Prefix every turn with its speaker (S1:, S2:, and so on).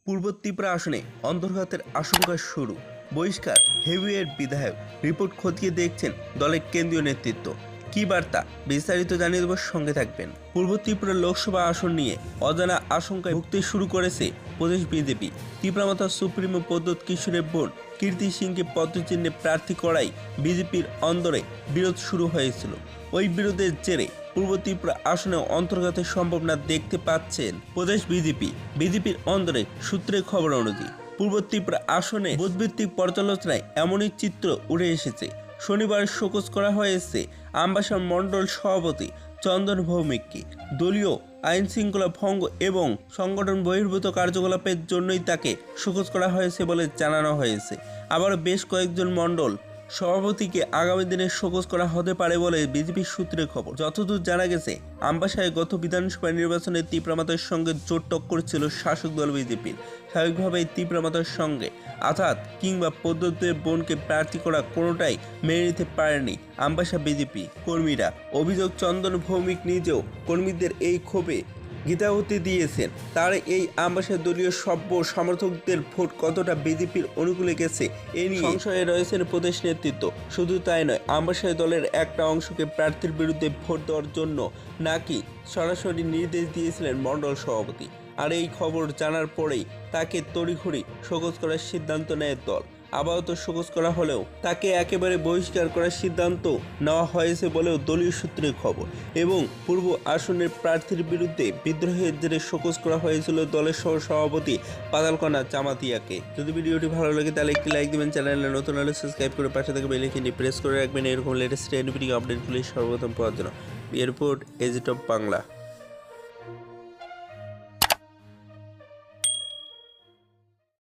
S1: পূর্ব ত্রিপুরা আসনে অন্তর্ঘাতের আশঙ্কা শুরু। বহিষ্কার হেভিওয়েট বিধায়ক, রিপোর্ট খতিয়ে দেখছেন দলের কেন্দ্রীয় নেতৃত্ব। কি বার্তা বিস্তারিত জানিয়ে দেব, সঙ্গে থাকবেন। পূর্ব ত্রিপুরা লোকসভা আসন নিয়ে অজানা আশঙ্কায় ভুগতে শুরু করেছে প্রদেশ বিজেপি। ত্রিপুরামাতা সুপ্রিমো পদ্মত কিশোরের বোন কীর্তি সিংকে পদচিহ্নে প্রার্থী করাই বিজেপির অন্দরে বিরোধ শুরু হয়েছিল। ওই বিরোধের জেরে পূর্ব ত্রিপুরা আসনে অন্তর্ঘাতের সম্ভাবনা দেখতে পাচ্ছেন প্রদেশ বিজেপির অন্দরে সূত্রের খবর অনুযায়ী পূর্ব ত্রিপুরা আসনে বুথভিত্তিক পর্যালোচনায় এমনই চিত্র উঠে এসেছে। শনিবার শোকজ করা হয়েছে আমবাসা মণ্ডল সভাপতি চন্দন ভৌমিককে। দলীয় আইন শৃঙ্খলা ভঙ্গ এবং সংগঠন বহির্ভূত কার্যকলাপের জন্যই তাকে শোকজ করা হয়েছে বলে জানানো হয়েছে। আবার বেশ কয়েকজন মণ্ডল সভাপতিকে আগামী দিনে শোকজ করা হতে পারে বলে বিজেপির সূত্রের খবর। যতদূর জানা গেছে, আমবাসায় গত বিধানসভা নির্বাচনে ত্রিপুরামাতার সঙ্গে জোট টক্কর ছিল শাসক দল বিজেপির। স্বাভাবিকভাবেই ত্রিপুরামাতার সঙ্গে আঘাত কিংবা পদ্ধতির বোনকে প্রার্থী করা কোনোটাই মেনে নিতে পারেনি আমবাসা বিজেপি কর্মীরা। অভিযোগ, চন্দন ভৌমিক নিজেও কর্মীদের এই ক্ষোভে গীতাহুতি দিয়েছেন। তার এই আমবাসার দলীয় সভ্য সমর্থকদের ভোট কতটা বিজেপির অনুকূলে গেছে এ নিয়ে সংশয়ে রয়েছেন প্রদেশ নেতৃত্ব। শুধু তাই নয়, আমবাসার দলের একটা অংশকে প্রার্থীর বিরুদ্ধে ভোট দেওয়ার জন্য নাকি সরাসরি নির্দেশ দিয়েছিলেন মণ্ডল সভাপতি। আর এই খবর জানার পরেই তাকে তড়িঘড়ি শোকজ করার সিদ্ধান্ত নেয় দল। আপাতত শোকজ করা হলেও তাকে একেবারে বহিষ্কার করার সিদ্ধান্ত নেওয়া হয়েছে বলেও দলীয় সূত্রের খবর। এবং পূর্ব আসনের প্রার্থীর বিরুদ্ধে বিদ্রোহের জেরে শোকজ করা হয়েছিল দলের সভাপতি পাতালকণা জামাতিয়াকে। যদি ভিডিওটি ভালো লাগে তাহলে একটি লাইক দিবেন, চ্যানেলে নতুন হলে সাবস্ক্রাইব করে পাশে থেকে বেল আইকনটি প্রেস করে রাখবেন এরকম লেটেস্ট আপডেটগুলি সর্বপ্রথম পাওয়ার জন্য। এয়ারপোর্ট এজিট অফ বাংলা।